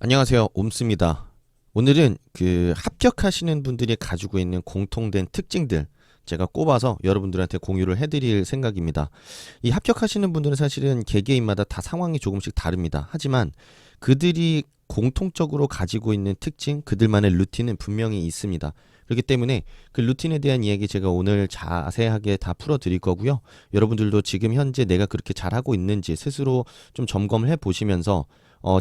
안녕하세요. 옴스입니다. 오늘은 합격하시는 분들이 가지고 있는 공통된 특징들 제가 꼽아서 여러분들한테 공유를 해드릴 생각입니다. 이 합격하시는 분들은 사실은 개개인마다 다 상황이 조금씩 다릅니다. 하지만 그들이 공통적으로 가지고 있는 특징, 그들만의 루틴은 분명히 있습니다. 그렇기 때문에 그 루틴에 대한 이야기 제가 오늘 자세하게 다 풀어드릴 거고요. 여러분들도 지금 현재 내가 그렇게 잘하고 있는지 스스로 좀 점검을 해보시면서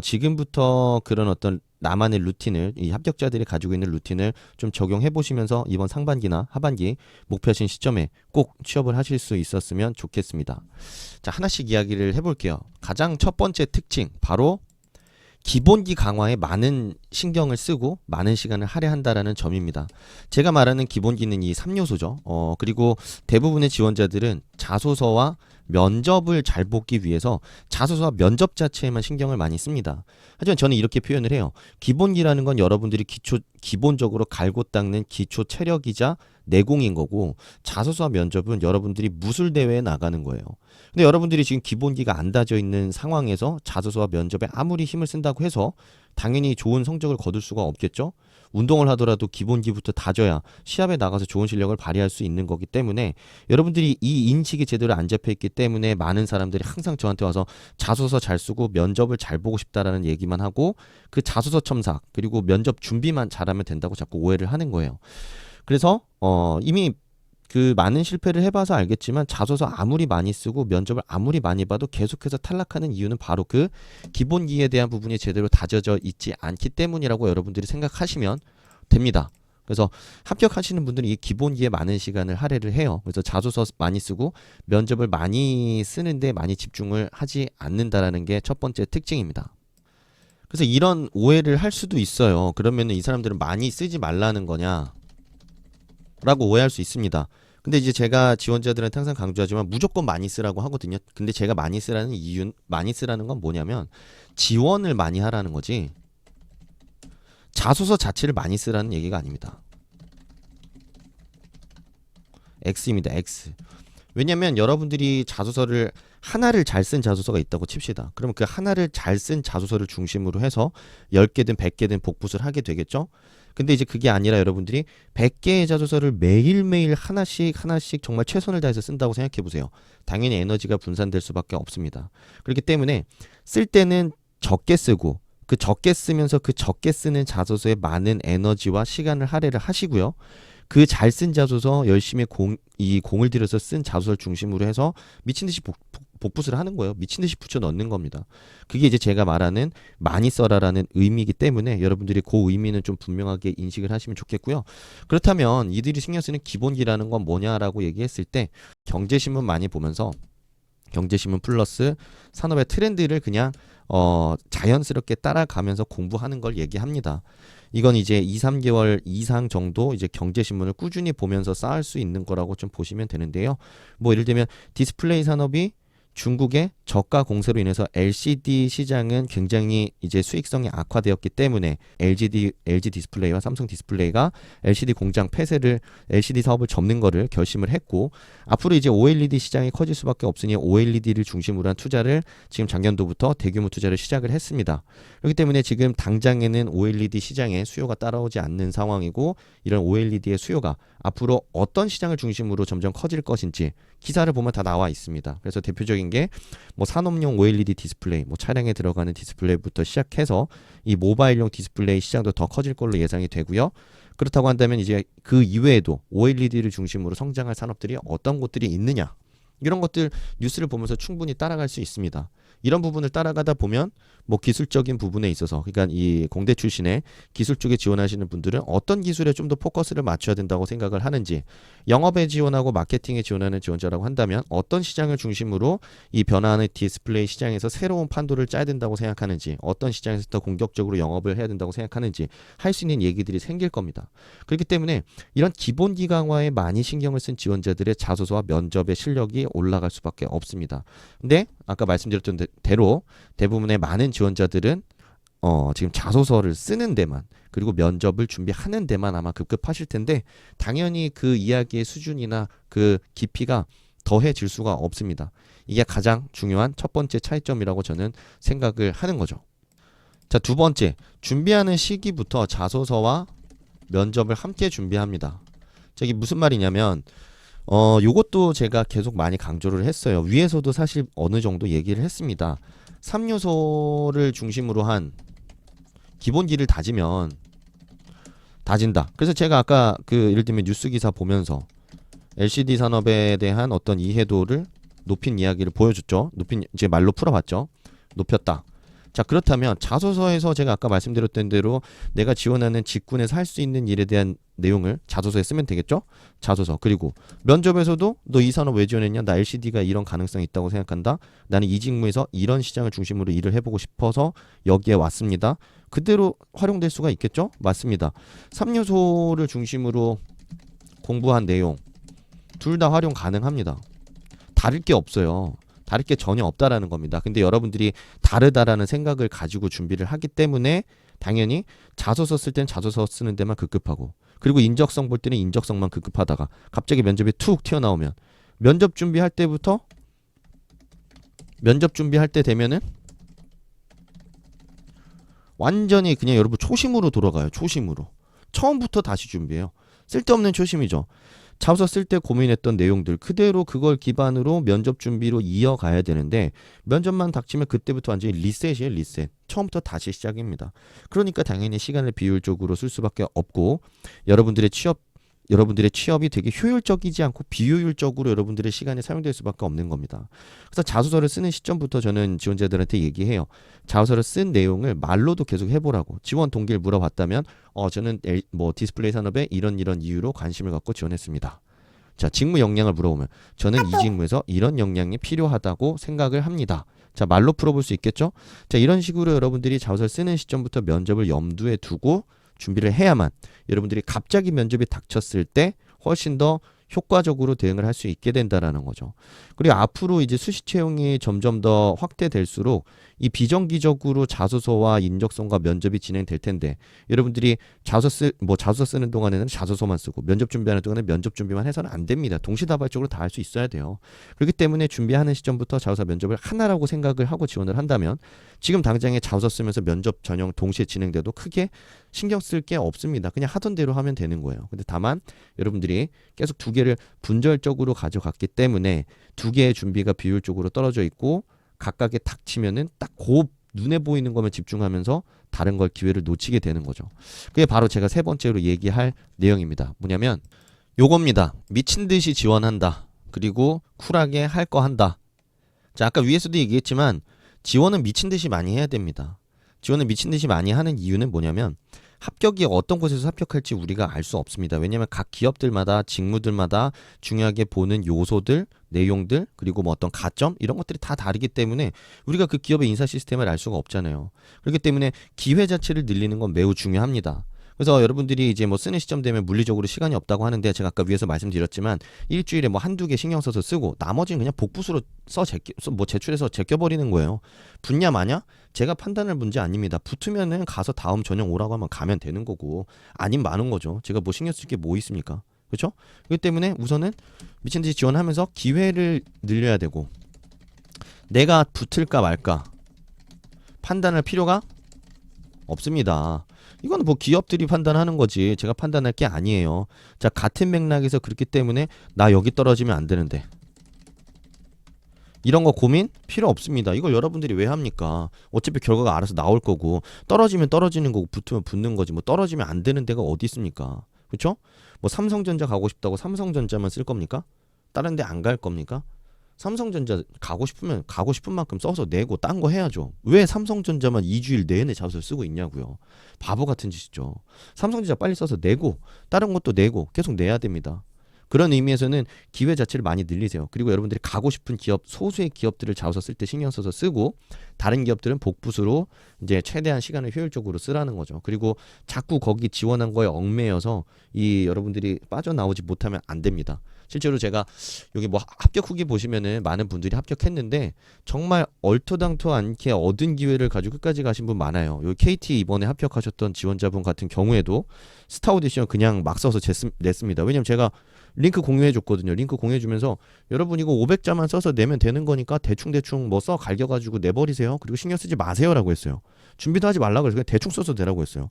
지금부터 그런 어떤 나만의 루틴을, 이 합격자들이 가지고 있는 루틴을 좀 적용해 보시면서 이번 상반기나 하반기 목표하신 시점에 꼭 취업을 하실 수 있었으면 좋겠습니다. 자, 하나씩 이야기를 해볼게요. 가장 첫 번째 특징, 바로 기본기 강화에 많은 신경을 쓰고 많은 시간을 할애한다라는 점입니다. 제가 말하는 기본기는 이 3요소죠. 그리고 대부분의 지원자들은 자소서와 면접을 잘 보기 위해서 자소서와 면접 자체에만 신경을 많이 씁니다. 하지만 저는 이렇게 표현을 해요. 기본기라는 건 여러분들이 기본적으로 갈고 닦는 기초 체력이자 내공인 거고, 자소서와 면접은 여러분들이 무술 대회에 나가는 거예요. 근데 여러분들이 지금 기본기가 안 다져 있는 상황에서 자소서와 면접에 아무리 힘을 쓴다고 해서 당연히 좋은 성적을 거둘 수가 없겠죠. 운동을 하더라도 기본기부터 다져야 시합에 나가서 좋은 실력을 발휘할 수 있는 거기 때문에, 여러분들이 이 인식이 제대로 안 잡혀 있기 때문에 많은 사람들이 항상 저한테 와서 자소서 잘 쓰고 면접을 잘 보고 싶다라는 얘기만 하고, 그 자소서 첨삭 그리고 면접 준비만 잘하면 된다고 자꾸 오해를 하는 거예요. 그래서 이미 그 많은 실패를 해봐서 알겠지만, 자소서 아무리 많이 쓰고 면접을 아무리 많이 봐도 계속해서 탈락하는 이유는 바로 그 기본기에 대한 부분이 제대로 다져져 있지 않기 때문이라고 여러분들이 생각하시면 됩니다. 그래서 합격하시는 분들은 이 기본기에 많은 시간을 할애를 해요. 그래서 자소서 많이 쓰고 면접을 많이 쓰는데 많이 집중을 하지 않는다라는 게 첫 번째 특징입니다. 그래서 이런 오해를 할 수도 있어요. 그러면 이 사람들은 많이 쓰지 말라는 거냐 라고 오해할 수 있습니다. 근데 이제 제가 지원자들한테 항상 강조하지만 무조건 많이 쓰라고 하거든요. 근데 제가 많이 쓰라는 이유, 많이 쓰라는 건 뭐냐면 지원을 많이 하라는 거지, 자소서 자체를 많이 쓰라는 얘기가 아닙니다. X입니다. X. 왜냐면 여러분들이 자소서를 하나를 잘 쓴 자소서가 있다고 칩시다. 그러면 그 하나를 잘 쓴 자소서를 중심으로 해서 10개든 100개든 복붙을 하게 되겠죠. 근데 이제 그게 아니라 여러분들이 100개의 자소서를 매일매일 하나씩 정말 최선을 다해서 쓴다고 생각해 보세요. 당연히 에너지가 분산될 수밖에 없습니다. 그렇기 때문에 쓸 때는 적게 쓰고, 그 적게 쓰면서 그 적게 쓰는 자소서에 많은 에너지와 시간을 할애를 하시고요. 그 잘 쓴 자소서 열심히 공을 들여서 쓴 자소서를 중심으로 해서 미친 듯이 복붙을 하는 거예요. 미친 듯이 붙여 넣는 겁니다. 그게 이제 제가 말하는 많이 써라라는 의미이기 때문에 여러분들이 그 의미는 좀 분명하게 인식을 하시면 좋겠고요. 그렇다면 이들이 신경 쓰는 기본기라는 건 뭐냐라고 얘기했을 때, 경제신문 많이 보면서 경제신문 플러스 산업의 트렌드를 그냥 자연스럽게 따라가면서 공부하는 걸 얘기합니다. 이건 이제 2, 3개월 이상 정도 이제 경제신문을 꾸준히 보면서 쌓을 수 있는 거라고 좀 보시면 되는데요. 뭐 예를 들면 디스플레이 산업이 중국의 저가 공세로 인해서 LCD 시장은 굉장히 이제 수익성이 악화되었기 때문에 LG 디스플레이와 삼성 디스플레이가 LCD 공장 폐쇄를, LCD 사업을 접는 거를 결심을 했고, 앞으로 이제 OLED 시장이 커질 수밖에 없으니 OLED를 중심으로 한 투자를 지금 작년도부터 대규모 투자를 시작을 했습니다. 그렇기 때문에 지금 당장에는 OLED 시장에 수요가 따라오지 않는 상황이고, 이런 OLED의 수요가 앞으로 어떤 시장을 중심으로 점점 커질 것인지 기사를 보면 다 나와 있습니다. 그래서 대표적인 게 뭐 산업용 OLED 디스플레이, 뭐 차량에 들어가는 디스플레이부터 시작해서 이 모바일용 디스플레이 시장도 더 커질 걸로 예상이 되고요. 그렇다고 한다면 이제 그 이외에도 OLED를 중심으로 성장할 산업들이 어떤 곳들이 있느냐, 이런 것들 뉴스를 보면서 충분히 따라갈 수 있습니다. 이런 부분을 따라가다 보면 뭐 기술적인 부분에 있어서, 그러니까 이 공대 출신의 기술 쪽에 지원하시는 분들은 어떤 기술에 좀 더 포커스를 맞춰야 된다고 생각을 하는지, 영업에 지원하고 마케팅에 지원하는 지원자라고 한다면 어떤 시장을 중심으로 이 변화하는 디스플레이 시장에서 새로운 판도를 짜야 된다고 생각하는지, 어떤 시장에서 더 공격적으로 영업을 해야 된다고 생각하는지 할 수 있는 얘기들이 생길 겁니다. 그렇기 때문에 이런 기본기 강화에 많이 신경을 쓴 지원자들의 자소서와 면접의 실력이 올라갈 수밖에 없습니다. 근데 아까 말씀드렸던 대로 대부분의 많은 지원자들은 지금 자소서를 쓰는 데만, 그리고 면접을 준비하는 데만 아마 급급하실 텐데, 당연히 그 이야기의 수준이나 그 깊이가 더해질 수가 없습니다. 이게 가장 중요한 첫 번째 차이점이라고 저는 생각을 하는 거죠. 자, 두 번째, 준비하는 시기부터 자소서와 면접을 함께 준비합니다. 자, 이게 무슨 말이냐면 요것도 제가 계속 많이 강조를 했어요. 위에서도 사실 어느 정도 얘기를 했습니다. 3요소를 중심으로 한 기본기를 다진다. 그래서 제가 아까 예를 들면 뉴스 기사 보면서 LCD 산업에 대한 어떤 이해도를 높인 이야기를 보여줬죠. 이제 말로 풀어봤죠. 높였다. 자, 그렇다면 자소서에서 제가 아까 말씀드렸던 대로 내가 지원하는 직군에서 할 수 있는 일에 대한 내용을 자소서에 쓰면 되겠죠? 자소서. 그리고 면접에서도 너 이 산업 왜 지원했냐? 나 LCD가 이런 가능성이 있다고 생각한다. 나는 이 직무에서 이런 시장을 중심으로 일을 해보고 싶어서 여기에 왔습니다. 그대로 활용될 수가 있겠죠? 맞습니다. 3요소를 중심으로 공부한 내용 둘 다 활용 가능합니다. 다를 게 없어요. 다를 게 전혀 없다라는 겁니다. 근데 여러분들이 다르다라는 생각을 가지고 준비를 하기 때문에 당연히 자소서 쓸 때는 자소서 쓰는 데만 급급하고, 그리고 인적성 볼 때는 인적성만 급급하다가 갑자기 면접이 툭 튀어나오면 면접 준비할 때 되면은 완전히 그냥 여러분 초심으로 돌아가요. 초심으로. 처음부터 다시 준비해요. 쓸데없는 초심이죠. 자소서 쓸 때 고민했던 내용들 그대로 그걸 기반으로 면접 준비로 이어가야 되는데, 면접만 닥치면 그때부터 완전히 리셋이에요. 리셋. 처음부터 다시 시작입니다. 그러니까 당연히 시간을 비효율적으로 쓸 수밖에 없고, 여러분들의 취업이 되게 효율적이지 않고 비효율적으로 여러분들의 시간이 사용될 수밖에 없는 겁니다. 그래서 자소서를 쓰는 시점부터 저는 지원자들한테 얘기해요. 자소서를 쓴 내용을 말로도 계속 해보라고. 지원 동기를 물어봤다면 저는 디스플레이 산업에 이런 이유로 관심을 갖고 지원했습니다. 자, 직무 역량을 물어보면 저는 이 직무에서 이런 역량이 필요하다고 생각을 합니다. 자, 말로 풀어볼 수 있겠죠? 자, 이런 식으로 여러분들이 자소서를 쓰는 시점부터 면접을 염두에 두고 준비를 해야만 여러분들이 갑자기 면접이 닥쳤을 때 훨씬 더 효과적으로 대응을 할 수 있게 된다라는 거죠. 그리고 앞으로 이제 수시 채용이 점점 더 확대될수록 이 비정기적으로 자소서와 인적성과 면접이 진행될 텐데, 여러분들이 자소서 쓰는 동안에는 자소서만 쓰고 면접 준비하는 동안에 면접 준비만 해서는 안 됩니다. 동시다발적으로 다 할 수 있어야 돼요. 그렇기 때문에 준비하는 시점부터 자소서 면접을 하나라고 생각을 하고 지원을 한다면 지금 당장에 자소서 쓰면서 면접 전형 동시에 진행돼도 크게 신경 쓸 게 없습니다. 그냥 하던 대로 하면 되는 거예요. 근데 다만 여러분들이 계속 두 개를 분절적으로 가져갔기 때문에 두 개의 준비가 비율적으로 떨어져 있고, 각각에 닥치면은 딱 눈에 보이는 것만 집중하면서 다른 걸 기회를 놓치게 되는 거죠. 그게 바로 제가 세 번째로 얘기할 내용입니다. 뭐냐면 요겁니다. 미친 듯이 지원한다. 그리고 쿨하게 할 거 한다. 자, 아까 위에서도 얘기했지만 지원은 미친 듯이 많이 해야 됩니다. 지원을 미친 듯이 많이 하는 이유는 뭐냐면 합격이 어떤 곳에서 합격할지 우리가 알 수 없습니다. 왜냐하면 각 기업들마다 직무들마다 중요하게 보는 요소들, 내용들, 그리고 뭐 어떤 가점 이런 것들이 다 다르기 때문에 우리가 그 기업의 인사 시스템을 알 수가 없잖아요. 그렇기 때문에 기회 자체를 늘리는 건 매우 중요합니다. 그래서 여러분들이 이제 뭐 쓰는 시점 되면 물리적으로 시간이 없다고 하는데, 제가 아까 위에서 말씀드렸지만 일주일에 뭐 한두 개 신경 써서 쓰고 나머지는 그냥 복붙으로 제출해서 제껴버리는 거예요. 붙냐 마냐? 제가 판단할 문제 아닙니다. 붙으면은 가서 다음 전형 오라고 하면 가면 되는 거고, 아님 마는 거죠. 제가 뭐 신경 쓸 게 뭐 있습니까? 그렇죠? 그렇기 때문에 우선은 미친 듯이 지원하면서 기회를 늘려야 되고, 내가 붙을까 말까 판단할 필요가 없습니다. 이건 뭐 기업들이 판단하는 거지 제가 판단할 게 아니에요. 자, 같은 맥락에서 그렇기 때문에 나 여기 떨어지면 안 되는데 이런 거 고민 필요 없습니다. 이걸 여러분들이 왜 합니까? 어차피 결과가 알아서 나올 거고, 떨어지면 떨어지는 거고 붙으면 붙는 거지 뭐 떨어지면 안 되는 데가 어디 있습니까? 그렇죠? 뭐 삼성전자 가고 싶다고 삼성전자만 쓸 겁니까? 다른 데 안 갈 겁니까? 삼성전자 가고 싶으면 가고 싶은 만큼 써서 내고 딴 거 해야죠. 왜 삼성전자만 2주일 내내 자소서 쓰고 있냐고요. 바보 같은 짓이죠. 삼성전자 빨리 써서 내고 다른 것도 내고 계속 내야 됩니다. 그런 의미에서는 기회 자체를 많이 늘리세요. 그리고 여러분들이 가고 싶은 기업, 소수의 기업들을 자소서 쓸 때 신경 써서 쓰고, 다른 기업들은 복붙으로 이제 최대한 시간을 효율적으로 쓰라는 거죠. 그리고 자꾸 거기 지원한 거에 얽매여서 이 여러분들이 빠져나오지 못하면 안 됩니다. 실제로 제가 여기 뭐 합격 후기 보시면은 많은 분들이 합격했는데 정말 얼토당토 않게 얻은 기회를 가지고 끝까지 가신 분 많아요. 여기 KT 이번에 합격하셨던 지원자분 같은 경우에도 스타 오디션 그냥 막 써서 냈습니다. 왜냐면 제가 링크 공유해 줬거든요. 링크 공유해 주면서 여러분 이거 500자만 써서 내면 되는 거니까 대충 뭐 써 갈겨가지고 내버리세요. 그리고 신경 쓰지 마세요라고 했어요. 준비도 하지 말라고 해서 그냥 대충 써서 되라고 했어요.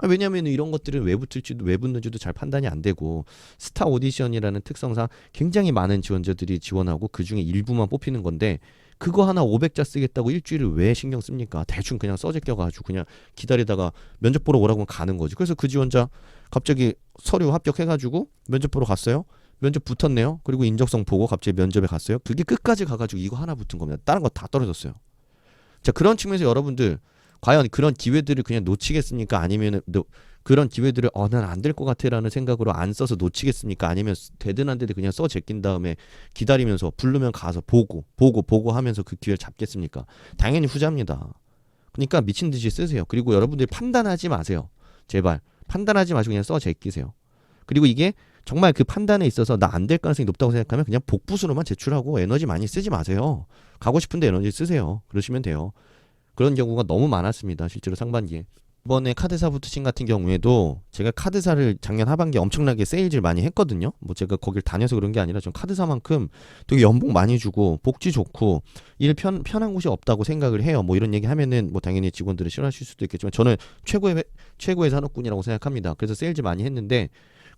왜냐하면 이런 것들은 왜 붙을지도 왜 붙는지도 잘 판단이 안 되고 스타 오디션이라는 특성상 굉장히 많은 지원자들이 지원하고 그 중에 일부만 뽑히는 건데 그거 하나 500자 쓰겠다고 일주일을 왜 신경 씁니까? 대충 그냥 써제껴가지고 그냥 기다리다가 면접 보러 오라고 하면 가는 거지. 그래서 그 지원자 갑자기 서류 합격해가지고 면접 보러 갔어요. 면접 붙었네요. 그리고 인적성 보고 갑자기 면접에 갔어요. 그게 끝까지 가가지고 이거 하나 붙은 겁니다. 다른 거 다 떨어졌어요. 자, 그런 측면에서 여러분들 과연 그런 기회들을 그냥 놓치겠습니까? 아니면 그런 기회들을 난 안 될 것 같아라는 생각으로 안 써서 놓치겠습니까? 아니면 되든 안 되든 그냥 써 제낀 다음에 기다리면서 부르면 가서 보고 하면서 그 기회를 잡겠습니까? 당연히 후자입니다. 그러니까 미친 듯이 쓰세요. 그리고 여러분들이 판단하지 마세요. 제발 판단하지 마시고 그냥 써 제끼세요. 그리고 이게 정말 그 판단에 있어서 나 안 될 가능성이 높다고 생각하면 그냥 복부수로만 제출하고 에너지 많이 쓰지 마세요. 가고 싶은데 에너지 쓰세요. 그러시면 돼요. 그런 경우가 너무 많았습니다. 실제로 상반기에. 이번에 카드사 붙으신 같은 경우에도 제가 카드사를 작년 하반기에 엄청나게 세일즈를 많이 했거든요. 뭐 제가 거길 다녀서 그런 게 아니라 전 카드사만큼 되게 연봉 많이 주고 복지 좋고 일 편한 곳이 없다고 생각을 해요. 뭐 이런 얘기 하면은 뭐 당연히 직원들이 싫어하실 수도 있겠지만 저는 최고의 산업군이라고 생각합니다. 그래서 세일즈 많이 했는데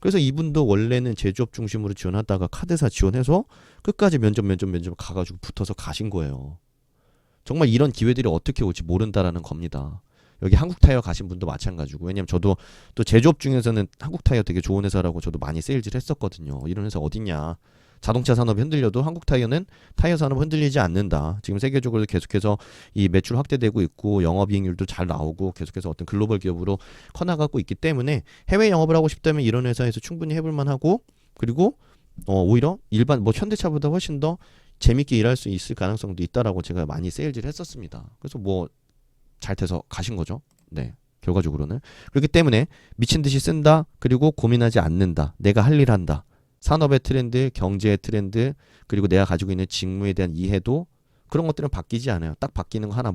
그래서 이분도 원래는 제조업 중심으로 지원하다가 카드사 지원해서 끝까지 면접 가가지고 붙어서 가신 거예요. 정말 이런 기회들이 어떻게 올지 모른다라는 겁니다. 여기 한국타이어 가신 분도 마찬가지고 왜냐면 저도 또 제조업 중에서는 한국타이어 되게 좋은 회사라고 저도 많이 세일즈를 했었거든요. 이런 회사 어딨냐. 자동차 산업이 흔들려도 한국타이어는 타이어 산업 흔들리지 않는다. 지금 세계적으로 계속해서 이 매출 확대되고 있고 영업이익률도 잘 나오고 계속해서 어떤 글로벌 기업으로 커나가고 있기 때문에 해외 영업을 하고 싶다면 이런 회사에서 충분히 해볼 만하고 그리고 오히려 일반 뭐 현대차보다 훨씬 더 재밌게 일할 수 있을 가능성도 있다라고 제가 많이 세일즈를 했었습니다. 그래서 뭐 잘 돼서 가신 거죠. 네. 결과적으로는. 그렇기 때문에 미친 듯이 쓴다. 그리고 고민하지 않는다. 내가 할 일 한다. 산업의 트렌드, 경제의 트렌드, 그리고 내가 가지고 있는 직무에 대한 이해도 그런 것들은 바뀌지 않아요. 딱 바뀌는 거 하나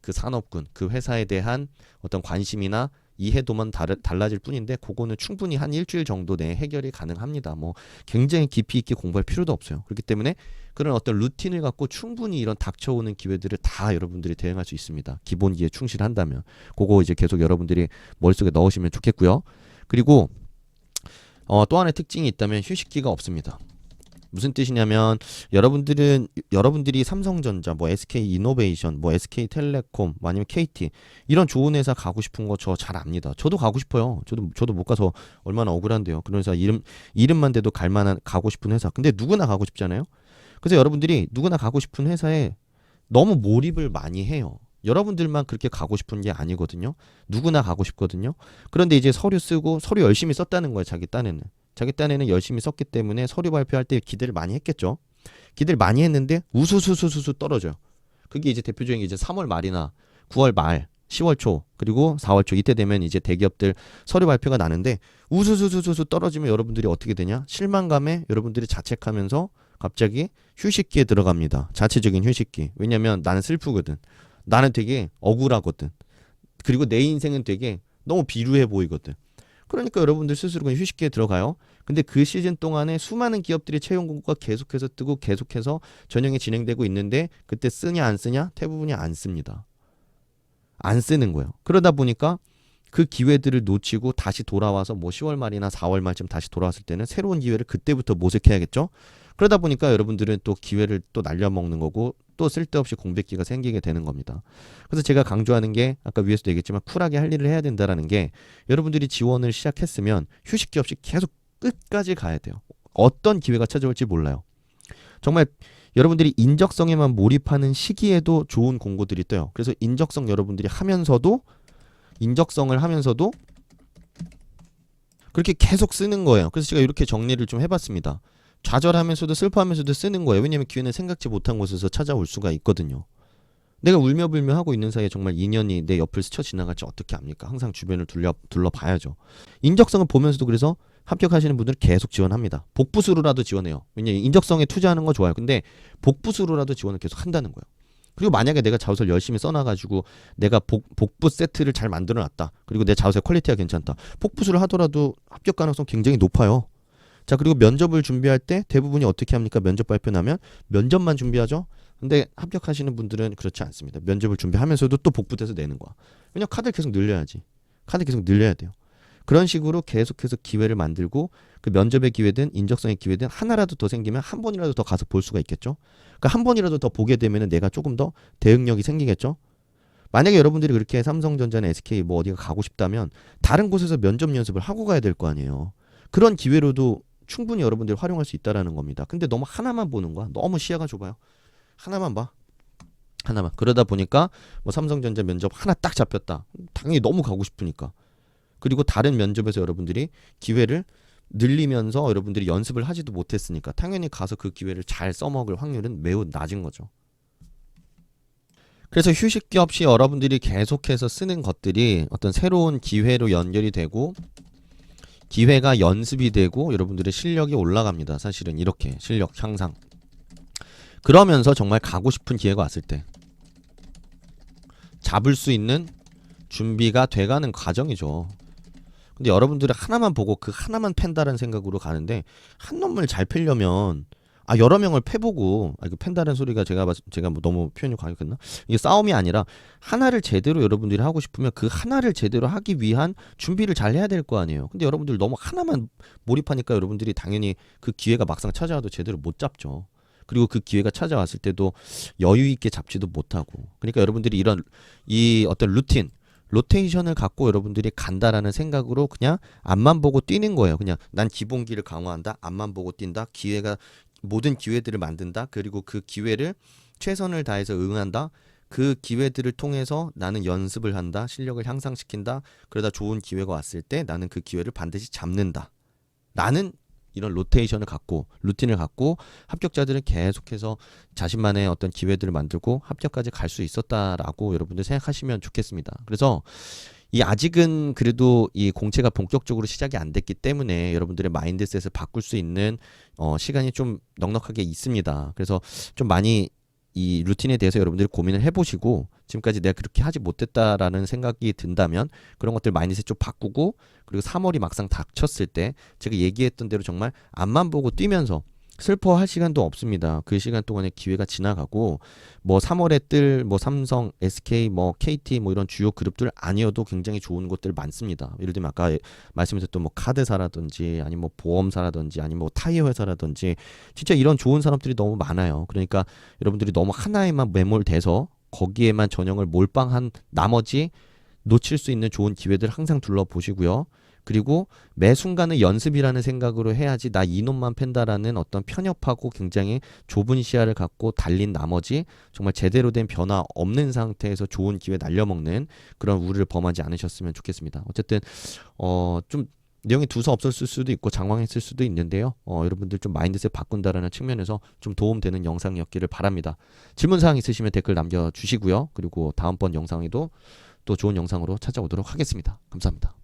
그 산업군, 그 회사에 대한 어떤 관심이나 이해도만 달라질 뿐인데 그거는 충분히 한 일주일 정도 내에 해결이 가능합니다. 뭐 굉장히 깊이 있게 공부할 필요도 없어요. 그렇기 때문에 그런 어떤 루틴을 갖고 충분히 이런 닥쳐오는 기회들을 다 여러분들이 대응할 수 있습니다. 기본 이해 충실한다면 그거 이제 계속 여러분들이 머릿속에 넣으시면 좋겠고요. 그리고 또 하나의 특징이 있다면 휴식기가 없습니다. 무슨 뜻이냐면 여러분들이 삼성전자, 뭐 SK이노베이션, 뭐 SK텔레콤, 뭐 아니면 KT 이런 좋은 회사 가고 싶은 거 저 잘 압니다. 저도 가고 싶어요. 저도 못 가서 얼마나 억울한데요. 그런 회사 이름만 대도 갈 만한 가고 싶은 회사. 근데 누구나 가고 싶잖아요. 그래서 여러분들이 누구나 가고 싶은 회사에 너무 몰입을 많이 해요. 여러분들만 그렇게 가고 싶은 게 아니거든요. 누구나 가고 싶거든요. 그런데 이제 서류 쓰고 서류 열심히 썼다는 거예요. 자기 딴에는 열심히 썼기 때문에 서류 발표할 때 기대를 많이 했겠죠. 기대를 많이 했는데 우수수수수 떨어져요. 그게 이제 대표적인 게 이제 3월 말이나 9월 말, 10월 초, 그리고 4월 초 이때 되면 이제 대기업들 서류 발표가 나는데 우수수수수 떨어지면 여러분들이 어떻게 되냐? 실망감에 여러분들이 자책하면서 갑자기 휴식기에 들어갑니다. 자체적인 휴식기. 왜냐면 나는 슬프거든. 나는 되게 억울하거든. 그리고 내 인생은 되게 너무 비루해 보이거든. 그러니까 여러분들 스스로 그냥 휴식기에 들어가요. 근데 그 시즌 동안에 수많은 기업들이 채용 공고가 계속해서 뜨고 계속해서 전형이 진행되고 있는데 그때 쓰냐 안 쓰냐? 대부분이 안 씁니다. 안 쓰는 거예요. 그러다 보니까 그 기회들을 놓치고 다시 돌아와서 뭐 10월 말이나 4월 말쯤 다시 돌아왔을 때는 새로운 기회를 그때부터 모색해야겠죠. 그러다 보니까 여러분들은 또 기회를 또 날려먹는 거고 또 쓸데없이 공백기가 생기게 되는 겁니다. 그래서 제가 강조하는 게 아까 위에서도 얘기했지만 쿨하게 할 일을 해야 된다라는 게 여러분들이 지원을 시작했으면 휴식기 없이 계속 끝까지 가야 돼요. 어떤 기회가 찾아올지 몰라요. 정말 여러분들이 인적성에만 몰입하는 시기에도 좋은 공고들이 떠요. 그래서 인적성을 하면서도 그렇게 계속 쓰는 거예요. 그래서 제가 이렇게 정리를 좀 해봤습니다. 좌절하면서도 슬퍼하면서도 쓰는 거예요. 왜냐하면 기회는 생각지 못한 곳에서 찾아올 수가 있거든요. 내가 울며불며 하고 있는 사이에 정말 인연이 내 옆을 스쳐 지나갈지 어떻게 압니까? 항상 주변을 둘러봐야죠. 인적성을 보면서도 그래서 합격하시는 분들은 계속 지원합니다. 복부수로라도 지원해요. 왜냐하면 인적성에 투자하는 거 좋아요. 근데 복부수로라도 지원을 계속 한다는 거예요. 그리고 만약에 내가 자소서를 열심히 써놔가지고 내가 복부 세트를 잘 만들어놨다. 그리고 내 자소서의 퀄리티가 괜찮다. 복부수를 하더라도 합격 가능성 굉장히 높아요. 자, 그리고 면접을 준비할 때 대부분이 어떻게 합니까? 면접 발표 나면 면접만 준비하죠. 근데 합격하시는 분들은 그렇지 않습니다. 면접을 준비하면서도 또 복붙해서 내는 거야. 왜냐 카드를 계속 늘려야지. 카드 계속 늘려야 돼요. 그런 식으로 계속해서 기회를 만들고 그 면접의 기회든 인적성의 기회든 하나라도 더 생기면 한 번이라도 더 가서 볼 수가 있겠죠. 그러니까 한 번이라도 더 보게 되면 내가 조금 더 대응력이 생기겠죠. 만약에 여러분들이 그렇게 삼성전자나 SK 뭐 어디가 가고 싶다면 다른 곳에서 면접 연습을 하고 가야 될 거 아니에요. 그런 기회로도 충분히 여러분들이 활용할 수 있다라는 겁니다. 근데 너무 하나만 보는 거야. 너무 시야가 좁아요. 하나만 봐. 하나만. 그러다 보니까 뭐 삼성전자 면접 하나 딱 잡혔다. 당연히 너무 가고 싶으니까. 그리고 다른 면접에서 여러분들이 기회를 늘리면서 여러분들이 연습을 하지도 못했으니까 당연히 가서 그 기회를 잘 써먹을 확률은 매우 낮은 거죠. 그래서 휴식기 없이 여러분들이 계속해서 쓰는 것들이 어떤 새로운 기회로 연결이 되고 기회가 연습이 되고 여러분들의 실력이 올라갑니다. 사실은 이렇게 실력 향상. 그러면서 정말 가고 싶은 기회가 왔을 때 잡을 수 있는 준비가 돼가는 과정이죠. 근데 여러분들이 하나만 보고 그 하나만 팬다는 생각으로 가는데 한 놈을 잘 패려면 여러 명을 패보고 이거 팬다는 소리가 제가 뭐 너무 표현이 과격했나? 이게 싸움이 아니라 하나를 제대로 여러분들이 하고 싶으면 그 하나를 제대로 하기 위한 준비를 잘 해야 될 거 아니에요. 근데 여러분들 너무 하나만 몰입하니까 여러분들이 당연히 그 기회가 막상 찾아와도 제대로 못 잡죠. 그리고 그 기회가 찾아왔을 때도 여유 있게 잡지도 못하고. 그러니까 여러분들이 이런 이 어떤 루틴 로테이션을 갖고 여러분들이 간다라는 생각으로 그냥 앞만 보고 뛰는 거예요. 그냥 난 기본기를 강화한다. 앞만 보고 뛴다. 모든 기회들을 만든다. 그리고 그 기회를 최선을 다해서 응한다. 그 기회들을 통해서 나는 연습을 한다. 실력을 향상시킨다. 그러다 좋은 기회가 왔을 때 나는 그 기회를 반드시 잡는다. 나는 이런 로테이션을 갖고 루틴을 갖고 합격자들은 계속해서 자신만의 어떤 기회들을 만들고 합격까지 갈 수 있었다라고 여러분들 생각하시면 좋겠습니다. 그래서 이 아직은 그래도 이 공채가 본격적으로 시작이 안 됐기 때문에 여러분들의 마인드셋을 바꿀 수 있는 시간이 좀 넉넉하게 있습니다. 그래서 좀 많이 이 루틴에 대해서 여러분들이 고민을 해보시고 지금까지 내가 그렇게 하지 못했다라는 생각이 든다면 그런 것들 마인드셋 좀 바꾸고 그리고 3월이 막상 닥쳤을 때 제가 얘기했던 대로 정말 앞만 보고 뛰면서 슬퍼할 시간도 없습니다. 그 시간 동안에 기회가 지나가고 뭐 3월에 뜰 뭐 삼성, SK, 뭐 KT 뭐 이런 주요 그룹들 아니어도 굉장히 좋은 곳들 많습니다. 예를 들면 아까 말씀드렸던 뭐 카드사라든지 아니면 뭐 보험사라든지 아니면 뭐 타이어 회사라든지 진짜 이런 좋은 산업들이 너무 많아요. 그러니까 여러분들이 너무 하나에만 매몰돼서 거기에만 전형을 몰빵한 나머지 놓칠 수 있는 좋은 기회들 항상 둘러보시고요. 그리고 매 순간은 연습이라는 생각으로 해야지 나 이놈만 팬다라는 어떤 편협하고 굉장히 좁은 시야를 갖고 달린 나머지 정말 제대로 된 변화 없는 상태에서 좋은 기회 날려먹는 그런 우려를 범하지 않으셨으면 좋겠습니다. 어쨌든 좀 내용이 두서없었을 수도 있고 장황했을 수도 있는데요. 여러분들 좀 마인드셋 바꾼다라는 측면에서 좀 도움되는 영상이었기를 바랍니다. 질문사항 있으시면 댓글 남겨주시고요. 그리고 다음번 영상에도 또 좋은 영상으로 찾아오도록 하겠습니다. 감사합니다.